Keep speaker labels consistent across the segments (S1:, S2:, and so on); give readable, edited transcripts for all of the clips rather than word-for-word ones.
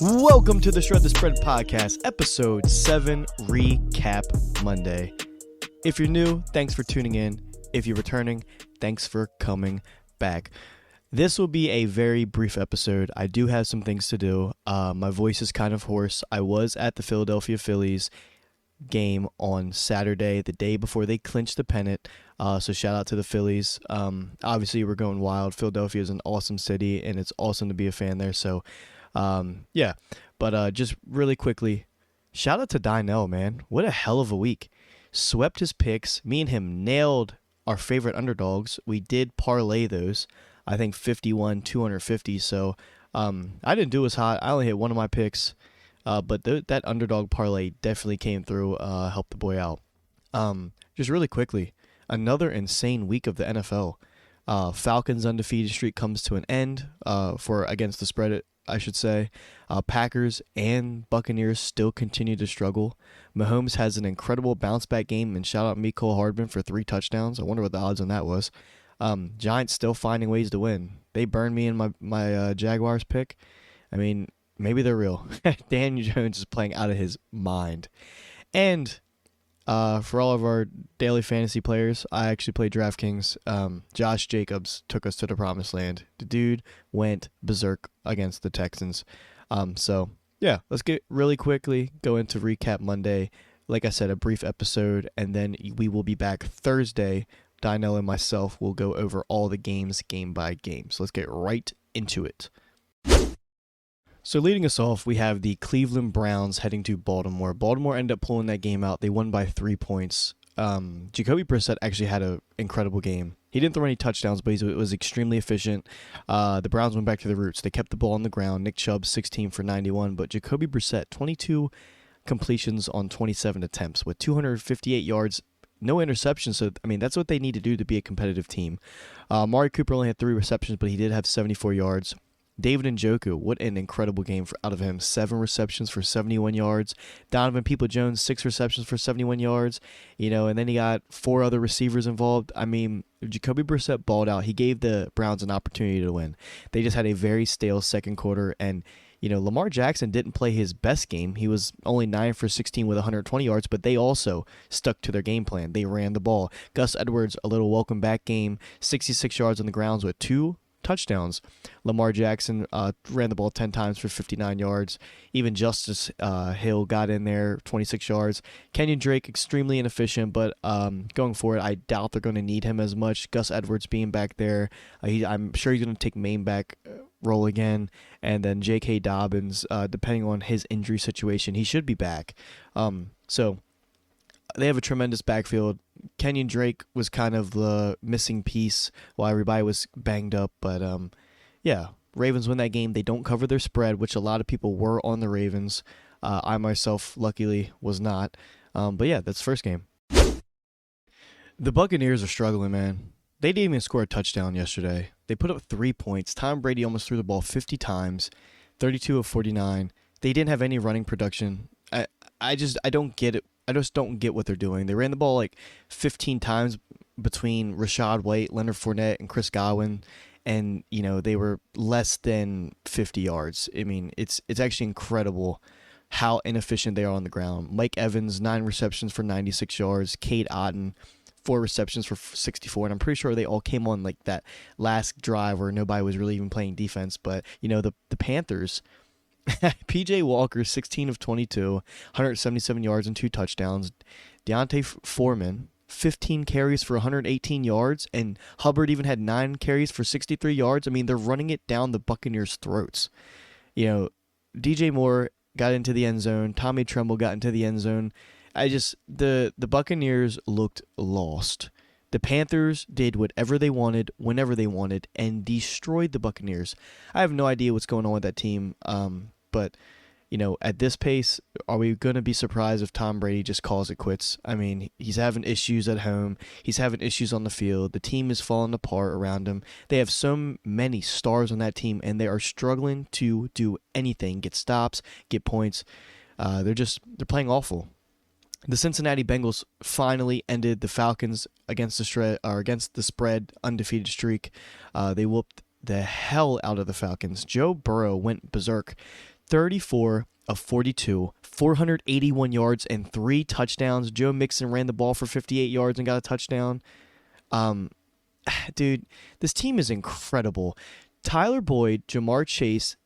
S1: Welcome to the Shred the Spread podcast, episode 7, Recap Monday. If you're new, thanks for tuning in. If you're returning, thanks for coming back. This will be a very brief episode. I do have some things to do. My voice is kind of hoarse. I was at the Philadelphia Phillies game on Saturday, the day before they clinched the pennant. So shout out to the Phillies. Obviously, we're going wild. Philadelphia is an awesome city, and it's awesome to be a fan there. So just really quickly, shout out to Dynell, man. What a hell of a week. Swept his picks. Me and him nailed our favorite underdogs. We did parlay those. I think 51, 250. So I didn't do as hot. I only hit one of my picks. But that underdog parlay definitely came through, helped the boy out. Just really quickly, another insane week of the NFL. Falcons' undefeated streak comes to an end against the spread, I should say. Packers and Buccaneers still continue to struggle. Mahomes has an incredible bounce-back game, and shout out Mecole Hardman for 3 touchdowns. I wonder what the odds on that was. Giants still finding ways to win. They burned me in my Jaguars pick. I mean, maybe they're real. Daniel Jones is playing out of his mind. And for all of our daily fantasy players, I actually played DraftKings. Josh Jacobs took us to the promised land. The dude went berserk against the Texans. Let's get really quickly go into Recap Monday. Like I said, a brief episode, and then we will be back Thursday. Dynell and myself will go over all the games game by game. So let's get right into it. So leading us off, we have the Cleveland Browns heading to Baltimore. Baltimore ended up pulling that game out. They won by 3 points. Jacoby Brissett actually had an incredible game. He didn't throw any touchdowns, but he was extremely efficient. The Browns went back to the roots. They kept the ball on the ground. Nick Chubb, 16 for 91, but Jacoby Brissett, 22 completions on 27 attempts with 258 yards, no interceptions. So, I mean, that's what they need to do to be a competitive team. Amari Cooper only had 3 receptions, but he did have 74 yards. David Njoku, what an incredible game out of him. 7 receptions for 71 yards. Donovan Peoples-Jones, 6 receptions for 71 yards. And then he got 4 other receivers involved. I mean, Jacoby Brissett balled out. He gave the Browns an opportunity to win. They just had a very stale second quarter. And, Lamar Jackson didn't play his best game. He was only 9 for 16 with 120 yards, but they also stuck to their game plan. They ran the ball. Gus Edwards, a little welcome back game, 66 yards on the grounds with 2 touchdowns. Lamar Jackson ran the ball 10 times for 59 yards. Even Justice Hill got in there, 26 yards. Kenyon Drake, extremely inefficient, but going forward, I doubt they're going to need him as much. Gus Edwards being back there, I'm sure he's going to take main back role again. And then J.K. Dobbins, depending on his injury situation, he should be back. So they have a tremendous backfield. Kenyon Drake was kind of the missing piece while everybody was banged up. But, Ravens win that game. They don't cover their spread, which a lot of people were on the Ravens. I myself, luckily, was not. That's the first game. The Buccaneers are struggling, man. They didn't even score a touchdown yesterday. They put up 3 points. Tom Brady almost threw the ball 50 times, 32 of 49. They didn't have any running production. I don't get it. I just don't get what they're doing. They ran the ball like 15 times between Rashad White, Leonard Fournette, and Chris Godwin, and they were less than 50 yards. I mean, it's actually incredible how inefficient they are on the ground. Mike Evans, 9 receptions for 96 yards. Cade Otton, 4 receptions for 64, and I'm pretty sure they all came on like that last drive where nobody was really even playing defense. But the Panthers. P.J. Walker, 16 of 22, 177 yards and 2 touchdowns. Deontay Foreman, 15 carries for 118 yards, and Hubbard even had 9 carries for 63 yards. I mean, they're running it down the Buccaneers' throats. DJ Moore got into the end zone. Tommy Tremble got into the end zone. The Buccaneers looked lost. The Panthers did whatever they wanted, whenever they wanted, and destroyed the Buccaneers. I have no idea what's going on with that team, but at this pace, are we going to be surprised if Tom Brady just calls it quits? I mean, he's having issues at home. He's having issues on the field. The team is falling apart around him. They have so many stars on that team, and they are struggling to do anything, get stops, get points. They're playing awful. The Cincinnati Bengals finally ended the Falcons against the spread undefeated streak. They whooped the hell out of the Falcons. Joe Burrow went berserk. 34 of 42, 481 yards and 3 touchdowns. Joe Mixon ran the ball for 58 yards and got a touchdown. Dude, this team is incredible. Tyler Boyd, Jamar Chase,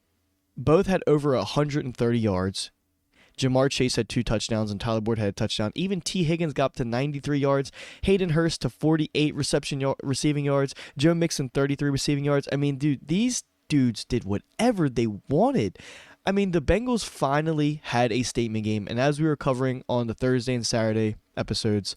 S1: both had over 130 yards. Jamar Chase had 2 touchdowns and Tyler Boyd had a touchdown. Even T. Higgins got up to 93 yards. Hayden Hurst to 48 receiving yards. Joe Mixon 33 receiving yards. I mean, dude, these dudes did whatever they wanted. I mean, the Bengals finally had a statement game, and as we were covering on the Thursday and Saturday episodes,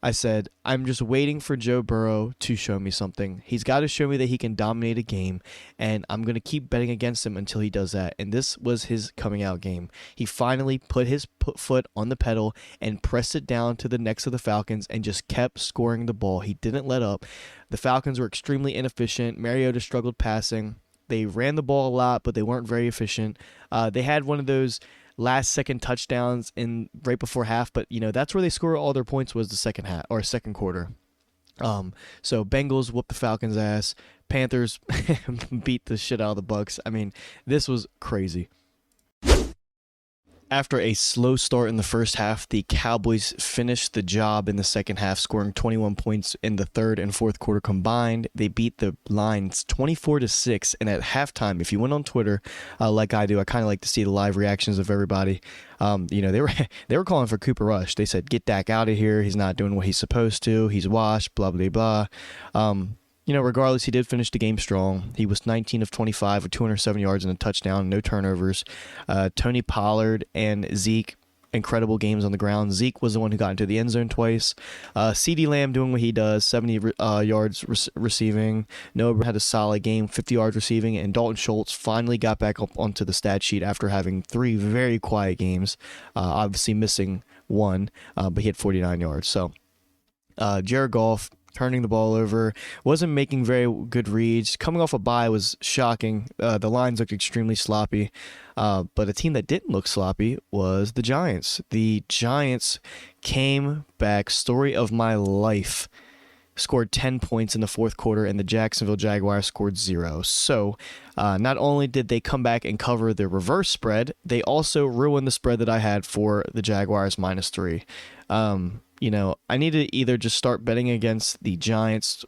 S1: I said, I'm just waiting for Joe Burrow to show me something. He's got to show me that he can dominate a game, and I'm going to keep betting against him until he does that. And this was his coming out game. He finally put his foot on the pedal and pressed it down to the necks of the Falcons and just kept scoring the ball. He didn't let up. The Falcons were extremely inefficient. Mariota struggled passing. They ran the ball a lot, but they weren't very efficient. They had one of those last-second touchdowns in right before half, but that's where they score all their points was the second half or second quarter. So Bengals whooped the Falcons' ass. Panthers beat the shit out of the Bucks. I mean, this was crazy. After a slow start in the first half, the Cowboys finished the job in the second half, scoring 21 points in the third and fourth quarter combined. They beat the Lions 24-6, and at halftime, if you went on Twitter, like I do, I kind of like to see the live reactions of everybody. They were calling for Cooper Rush. They said, "Get Dak out of here. He's not doing what he's supposed to. He's washed. Blah blah blah." Regardless, he did finish the game strong. He was 19 of 25 with 207 yards and a touchdown, no turnovers. Tony Pollard and Zeke, incredible games on the ground. Zeke was the one who got into the end zone twice. CeeDee Lamb doing what he does, 70 yards receiving. Noah had a solid game, 50 yards receiving, and Dalton Schultz finally got back up onto the stat sheet after having 3 very quiet games, obviously missing one, but he had 49 yards. So Jared Goff, turning the ball over, wasn't making very good reads. Coming off a bye was shocking. The lines looked extremely sloppy. But a team that didn't look sloppy was the Giants. The Giants came back, story of my life, scored 10 points in the fourth quarter, and the Jacksonville Jaguars scored 0. So not only did they come back and cover the reverse spread, they also ruined the spread that I had for the Jaguars -3. I need to either just start betting against the Giants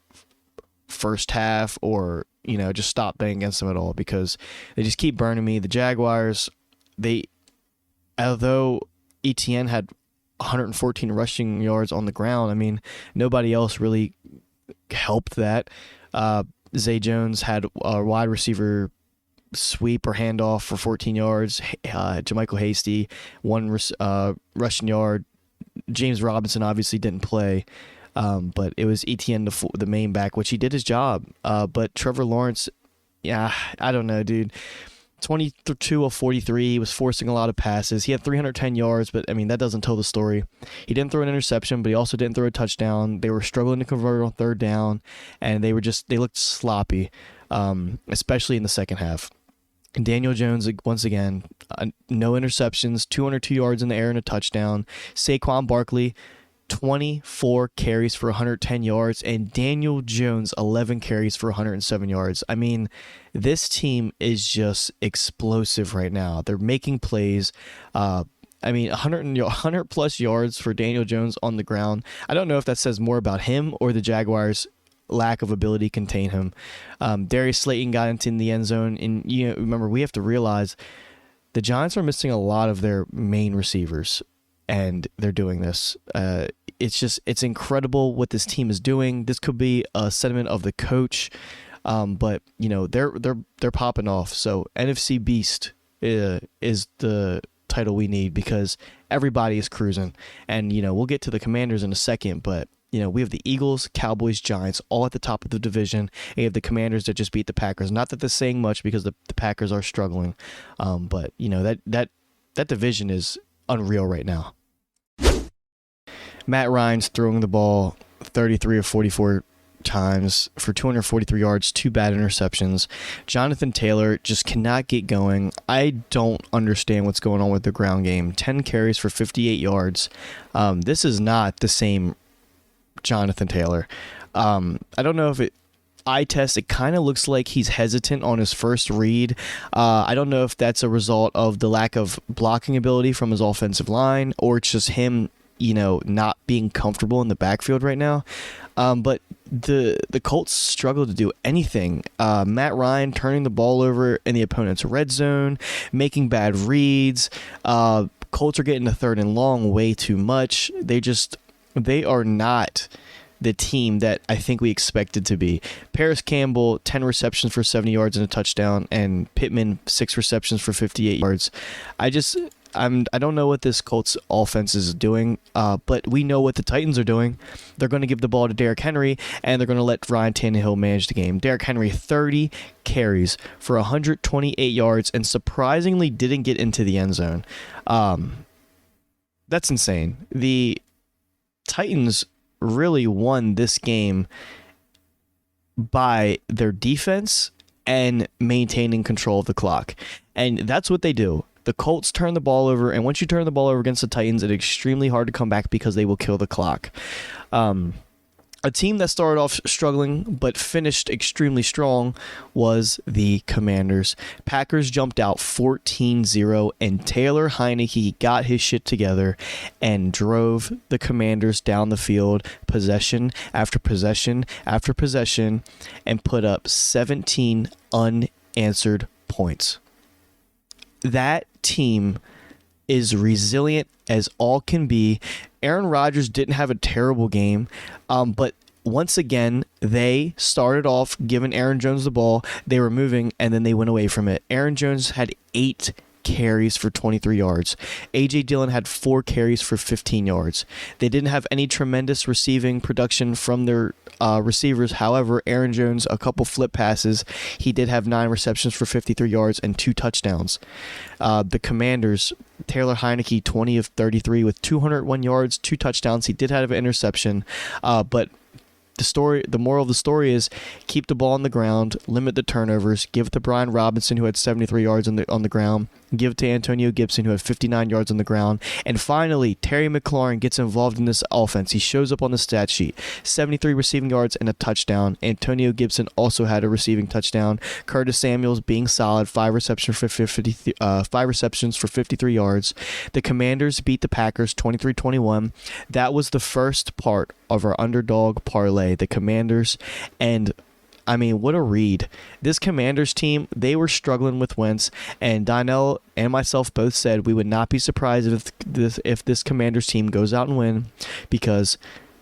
S1: first half or, just stop betting against them at all because they just keep burning me. The Jaguars, although Etienne had 114 rushing yards on the ground, I mean, nobody else really helped that. Zay Jones had a wide receiver sweep or handoff for 14 yards. Jermichael Hasty, 1 rushing yard. James Robinson obviously didn't play, but it was Etienne, the main back, which he did his job. But Trevor Lawrence, I don't know, dude. 22 of 43. He was forcing a lot of passes. He had 310 yards, but I mean, that doesn't tell the story. He didn't throw an interception, but he also didn't throw a touchdown. They were struggling to convert on third down, and they looked sloppy, especially in the second half. And Daniel Jones, once again, no interceptions, 202 yards in the air and a touchdown. Saquon Barkley, 24 carries for 110 yards, and Daniel Jones, 11 carries for 107 yards. I mean, this team is just explosive right now. They're making plays. 100 plus yards for Daniel Jones on the ground. I don't know if that says more about him or the Jaguars' lack of ability to contain him. Darius Slayton got into the end zone, and remember, we have to realize the Giants are missing a lot of their main receivers, and they're doing this. It's incredible what this team is doing. This could be a sentiment of the coach, but they're popping off. So NFC Beast is the title we need because everybody is cruising, and we'll get to the Commanders in a second, but we have the Eagles, Cowboys, Giants all at the top of the division. And you have the Commanders that just beat the Packers. Not that that's saying much because the Packers are struggling. But that division is unreal right now. Matt Ryan's throwing the ball 33 or 44 times for 243 yards, 2 bad interceptions. Jonathan Taylor just cannot get going. I don't understand what's going on with the ground game. 10 carries for 58 yards. This is not the same Jonathan Taylor. I don't know if eye test, it kind of looks like he's hesitant on his first read. I don't know if that's a result of the lack of blocking ability from his offensive line, or it's just him, not being comfortable in the backfield right now. But the Colts struggle to do anything. Matt Ryan turning the ball over in the opponent's red zone, making bad reads. Colts are getting to 3rd and long way too much. They are not the team that I think we expected to be. Paris Campbell, 10 receptions for 70 yards and a touchdown, and Pittman, 6 receptions for 58 yards. I don't know what this Colts offense is doing, but we know what the Titans are doing. They're going to give the ball to Derrick Henry, and they're going to let Ryan Tannehill manage the game. Derrick Henry, 30 carries for 128 yards, and surprisingly didn't get into the end zone. That's insane. The Titans really won this game by their defense and maintaining control of the clock. And that's what they do. The Colts turn the ball over, and once you turn the ball over against the Titans, it's extremely hard to come back because they will kill the clock. A team that started off struggling but finished extremely strong was the Commanders. Packers jumped out 14-0, and Taylor Heineke got his shit together and drove the Commanders down the field possession after possession after possession and put up 17 unanswered points. That team is resilient as all can be. Aaron Rodgers didn't have a terrible game, but once again, they started off giving Aaron Jones the ball. They were moving, and then they went away from it. Aaron Jones had 8 carries for 23 yards. A.J. Dillon had 4 carries for 15 yards. They didn't have any tremendous receiving production from their receivers. However, Aaron Jones, a couple flip passes. He did have 9 receptions for 53 yards and 2 touchdowns. The Commanders, Taylor Heineke, 20 of 33 with 201 yards, 2 touchdowns. He did have an interception, but the moral of the story is keep the ball on the ground, limit the turnovers, give it to Brian Robinson, who had 73 yards on the ground, give it to Antonio Gibson, who had 59 yards on the ground, and finally, Terry McLaurin gets involved in this offense. He shows up on the stat sheet, 73 receiving yards and a touchdown. Antonio Gibson also had a receiving touchdown. Curtis Samuels being solid, 5 receptions for 53 yards. The Commanders beat the Packers 23-21. That was the first part of our underdog parlay, the Commanders, and I mean, what a read. This Commanders team, they were struggling with Wentz, and Donnell and myself both said we would not be surprised if this Commanders team goes out and win, because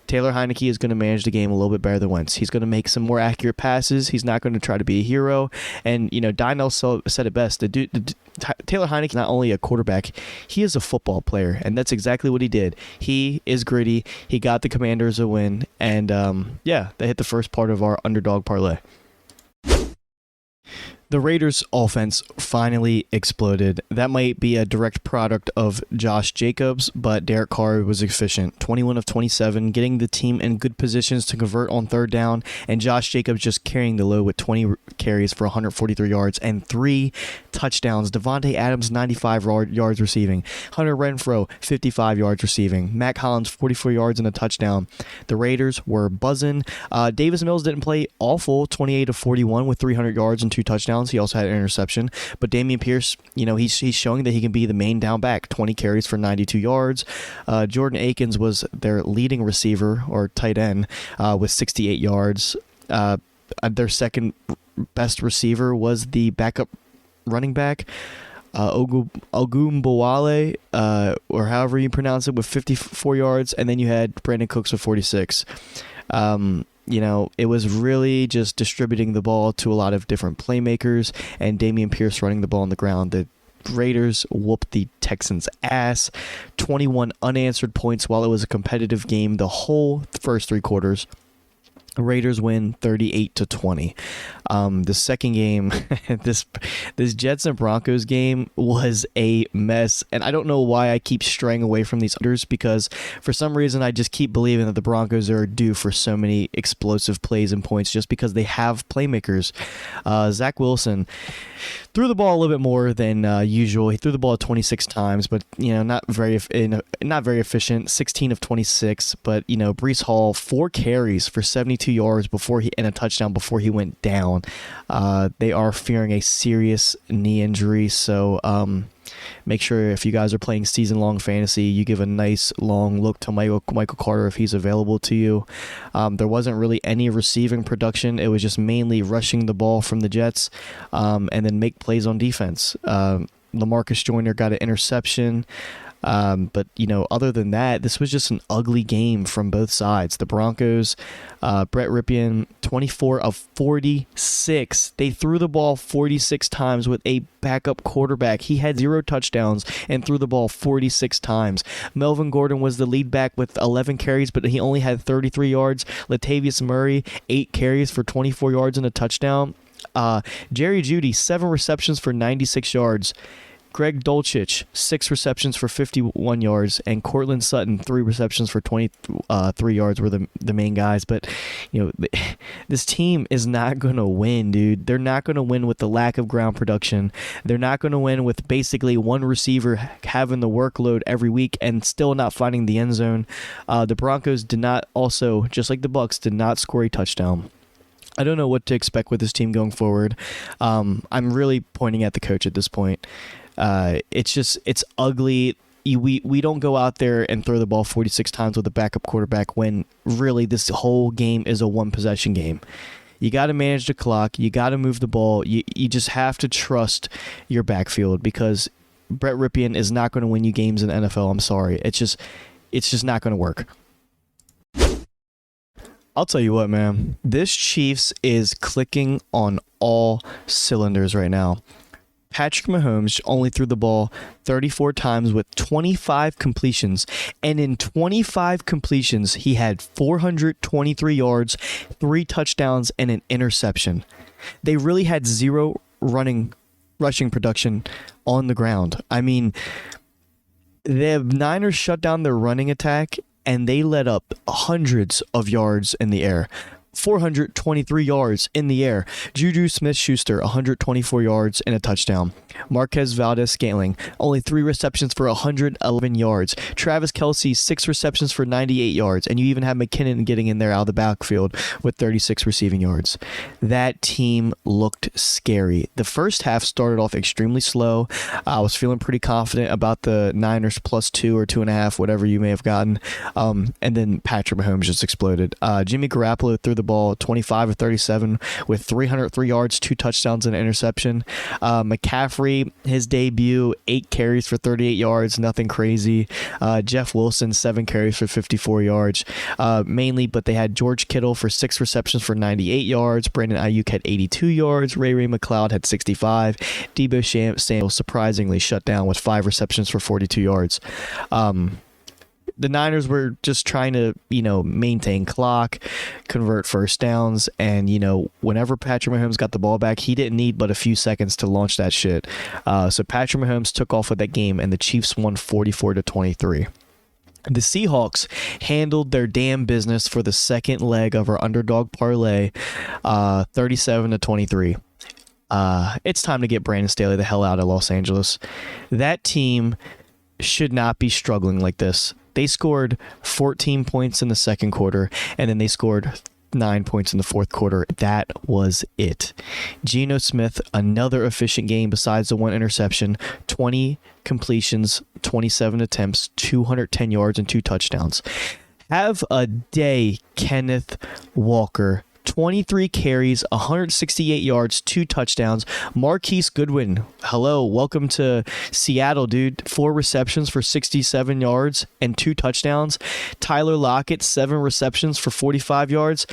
S1: Taylor Heineke is going to manage the game a little bit better than Wentz. He's going to make some more accurate passes. He's not going to try to be a hero. And, Donnell said it best. Taylor Heineke is not only a quarterback, he is a football player, and that's exactly what he did. He is gritty. He got the Commanders a win, and, they hit the first part of our underdog parlay. The Raiders' offense finally exploded. That might be a direct product of Josh Jacobs, but Derek Carr was efficient. 21 of 27, getting the team in good positions to convert on 3rd down, and Josh Jacobs just carrying the load with 20 carries for 143 yards and 3 touchdowns. Devontae Adams, 95 yards receiving. Hunter Renfrow, 55 yards receiving. Matt Collins, 44 yards and a touchdown. The Raiders were buzzing. Davis Mills didn't play awful, 28 of 41 with 300 yards and 2 touchdowns. He also had an interception, but Dameon Pierce, he's showing that he can be the main down back. 20 carries for 92 yards. Jordan Akins was their leading receiver or tight end with 68 yards. Their second best receiver was the backup running back, Ogunbowale, or however you pronounce it, with 54 yards, and then you had Brandon Cooks with 46. It was really just distributing the ball to a lot of different playmakers and Dameon Pierce running the ball on the ground. The Raiders whooped the Texans' ass. 21 unanswered points while it was a competitive game the whole first 3 quarters. Raiders win 38-20. The second game, this Jets and Broncos game was a mess, and I don't know why I keep straying away from these unders, because for some reason I just keep believing that the Broncos are due for so many explosive plays and points just because they have playmakers. Zach Wilson threw the ball a little bit more than usual. He threw the ball 26 times, but not very efficient. 16 of 26, but Breece Hall, 4 carries for 72 22 yards and a touchdown before he went down. They are fearing a serious knee injury, so make sure if you guys are playing season-long fantasy, you give a nice long look to Michael Carter if he's available to you. There wasn't really any receiving production. It was just mainly rushing the ball from the Jets and then make plays on defense. LaMarcus Joyner got an interception. But, other than that, this was just an ugly game from both sides. The Broncos, Brett Ripien, 24 of 46. They threw the ball 46 times with a backup quarterback. He had 0 touchdowns and threw the ball 46 times. Melvin Gordon was the lead back with 11 carries, but he only had 33 yards. Latavius Murray, 8 carries for 24 yards and a touchdown. Jerry Jeudy, 7 receptions for 96 yards. Greg Dulcich, 6 receptions for 51 yards, and Cortland Sutton, 3 receptions for 23 yards were the main guys. But, this team is not going to win, dude. They're not going to win with the lack of ground production. They're not going to win with basically one receiver having the workload every week and still not finding the end zone. The Broncos did not also, just like the Bucs, did not score a touchdown. I don't know what to expect with this team going forward. I'm really pointing at the coach at this point. It's ugly. We don't go out there and throw the ball 46 times with a backup quarterback when really this whole game is a one-possession game. You got to manage the clock. You got to move the ball. You just have to trust your backfield because Brett Ripien is not going to win you games in the NFL. I'm sorry. It's just not going to work. I'll tell you what, man. This Chiefs is clicking on all cylinders right now. Patrick Mahomes only threw the ball 34 times with 25 completions. And in 25 completions, he had 423 yards, 3 touchdowns, and an interception. They really had 0 rushing production on the ground. I mean, the Niners shut down their running attack, and they let up hundreds of yards in the air. 423 yards in the air. Juju Smith-Schuster, 124 yards and a touchdown. Marquez Valdez-Scantling, only 3 receptions for 111 yards. Travis Kelce, 6 receptions for 98 yards. And you even have McKinnon getting in there out of the backfield with 36 receiving yards. That team looked scary. The first half started off extremely slow. I was feeling pretty confident about the Niners +2 or 2.5, whatever you may have gotten. And then Patrick Mahomes just exploded. Jimmy Garoppolo threw the ball 25 of 37 with 303 yards, 2 touchdowns and an interception. McCaffrey, his debut, 8 carries for 38 yards, nothing crazy. Jeff Wilson, 7 carries for 54 yards mainly, but they had George Kittle for 6 receptions for 98 yards. Brandon Ayuk had 82 yards. Ray McLeod had 65. Deebo Samuel surprisingly shut down with 5 receptions for 42 yards. The Niners were just trying to, maintain clock, convert first downs, and, whenever Patrick Mahomes got the ball back, he didn't need but a few seconds to launch that shit. So Patrick Mahomes took off with that game, and the Chiefs won 44-23. The Seahawks handled their damn business for the second leg of our underdog parlay, 37-23. It's time to get Brandon Staley the hell out of Los Angeles. That team should not be struggling like this. They scored 14 points in the second quarter, and then they scored 9 points in the fourth quarter. That was it. Geno Smith, another efficient game besides the 1 interception, 20 completions, 27 attempts, 210 yards, and 2 touchdowns. Have a day, Kenneth Walker. 23 carries, 168 yards, 2 touchdowns. Marquise Goodwin, hello, welcome to Seattle, dude. 4 receptions for 67 yards and 2 touchdowns. Tyler Lockett, 7 receptions for 45 yards.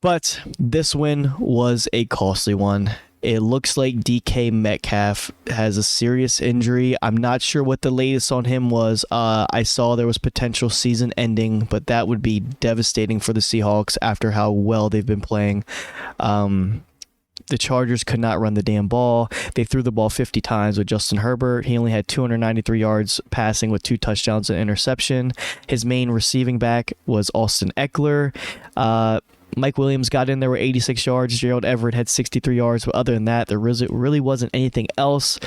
S1: But this win was a costly one. It looks like DK Metcalf has a serious injury. I'm not sure what the latest on him was. I saw there was potential season ending, but that would be devastating for the Seahawks after how well they've been playing. The Chargers could not run the damn ball. They threw the ball 50 times with Justin Herbert. He only had 293 yards passing with 2 touchdowns and interception. His main receiving back was Austin Eckler. Mike Williams got in there with 86 yards. Gerald Everett had 63 yards. But other than that, there really wasn't anything else.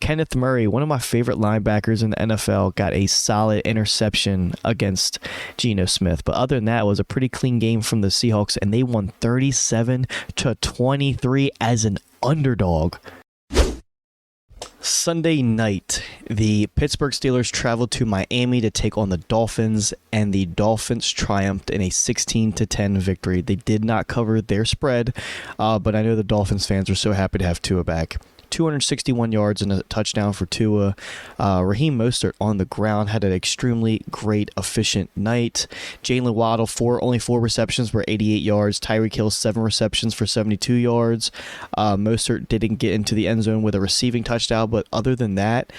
S1: Kenneth Murray, one of my favorite linebackers in the NFL, got a solid interception against Geno Smith. But other than that, it was a pretty clean game from the Seahawks, and they won 37-23 as an underdog. Sunday night, the Pittsburgh Steelers traveled to Miami to take on the Dolphins, and the Dolphins triumphed in a 16-10 victory. They did not cover their spread, but I know the Dolphins fans are so happy to have Tua back. 261 yards and a touchdown for Tua. Raheem Mostert on the ground had an extremely great, efficient night. Jalen Waddle, only four receptions for 88 yards. Tyreek Hill, 7 receptions for 72 yards. Mostert didn't get into the end zone with a receiving touchdown, but other than that,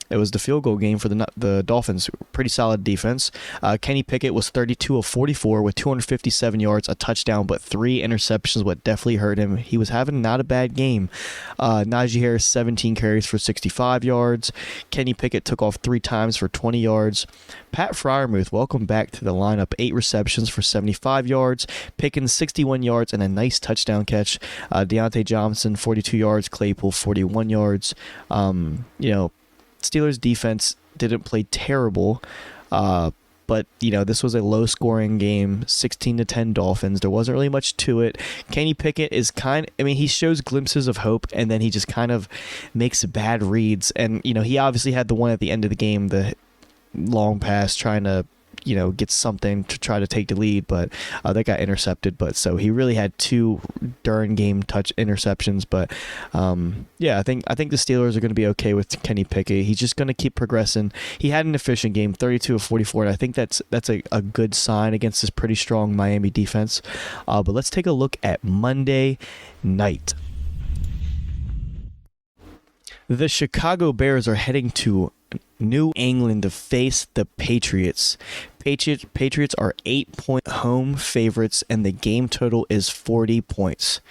S1: it was the field goal game for the Dolphins. Pretty solid defense. Kenny Pickett was 32 of 44 with 257 yards, a touchdown, but 3 interceptions, what definitely hurt him. He was having not a bad game. Najee Harris, 17 carries for 65 yards. Kenny Pickett took off 3 times for 20 yards. Pat Freiermuth, welcome back to the lineup. 8 receptions for 75 yards. Pickens, 61 yards and a nice touchdown catch. Deontay Johnson, 42 yards. Claypool, 41 yards. Steelers defense didn't play terrible, but this was a low-scoring game, 16-10 Dolphins. There wasn't really much to it. Kenny Pickett is he shows glimpses of hope, and then he just kind of makes bad reads. And he obviously had the one at the end of the game, the long pass trying to get something to try to take the lead, but that got intercepted. But so he really had 2 during game touch interceptions. But I think the Steelers are going to be okay with Kenny Pickett. He's just going to keep progressing. He had an efficient game, 32 of 44, and I think that's a good sign against this pretty strong Miami defense. But let's take a look at Monday night. The Chicago Bears are heading to New England to face the Patriots. Patriots are 8-point home favorites, and the game total is 40 points.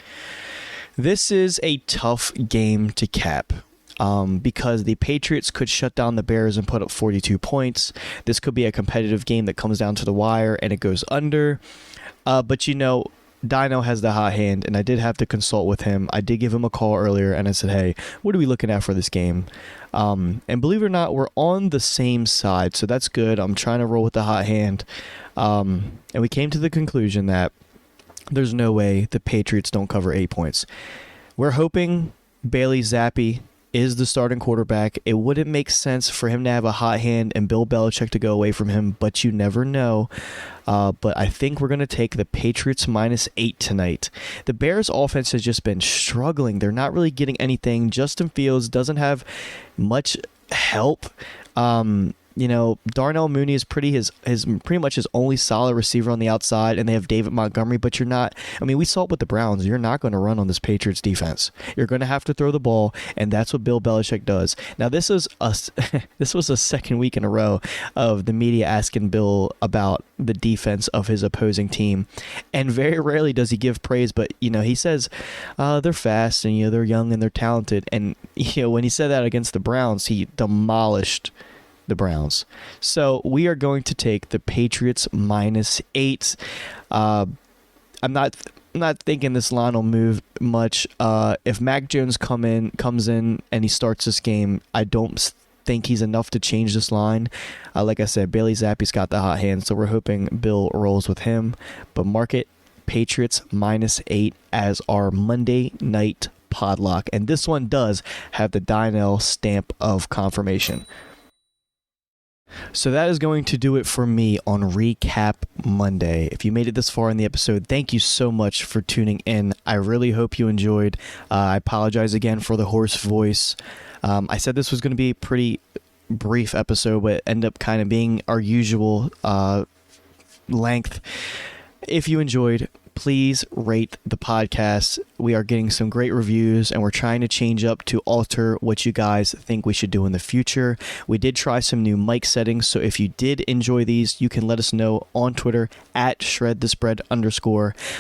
S1: This is a tough game to cap. Because the Patriots could shut down the Bears and put up 42 points. This could be a competitive game that comes down to the wire and it goes under. But Dino has the hot hand, and I did have to consult with him. I did give him a call earlier, and I said, hey, what are we looking at for this game? And believe it or not, we're on the same side, so that's good. I'm trying to roll with the hot hand. And we came to the conclusion that there's no way the Patriots don't cover 8 points. We're hoping Bailey Zappi is the starting quarterback. It wouldn't make sense for him to have a hot hand and Bill Belichick to go away from him, but you never know. But I think we're going to take the Patriots -8 tonight. The Bears offense has just been struggling. They're not really getting anything. Justin Fields doesn't have much help. Darnell Mooney is pretty much his only solid receiver on the outside, and they have David Montgomery, but you're not, we saw it with the Browns. You're not going to run on this Patriots defense. You're going to have to throw the ball, and that's what Bill Belichick does. Now, this was a second week in a row of the media asking Bill about the defense of his opposing team, and very rarely does he give praise, but, he says they're fast, and, they're young, and they're talented, and, when he said that against the Browns, he demolished the Browns. So we are going to take the Patriots -8. I'm not thinking this line will move much. If Mac Jones comes in and he starts this game, I don't think he's enough to change this line. Like I said, Bailey Zappi's got the hot hand, so we're hoping Bill rolls with him. But mark it, Patriots -8 as our Monday night podlock. And this one does have the Dynel stamp of confirmation. So that is going to do it for me on Recap Monday. If you made it this far in the episode, thank you so much for tuning in. I really hope you enjoyed. I apologize again for the hoarse voice. I said this was going to be a pretty brief episode, but it ended up kind of being our usual length. If you enjoyed, please rate the podcast. We are getting some great reviews, and we're trying to change up to alter what you guys think we should do in the future. We did try some new mic settings, so if you did enjoy these, you can let us know on Twitter at @shredthespread_.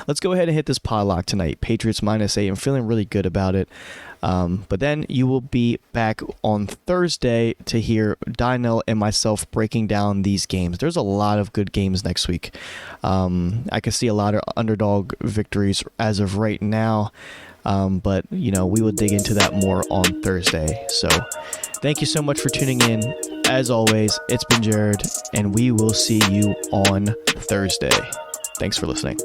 S1: Let's go ahead and hit this podlock tonight. Patriots -8. I'm feeling really good about it. But then you will be back on Thursday to hear Dynel and myself breaking down these games. There's a lot of good games next week. I can see a lot of underdog victories as of right now. But, we will dig into that more on Thursday. So thank you so much for tuning in. As always, it's been Jared, and we will see you on Thursday. Thanks for listening.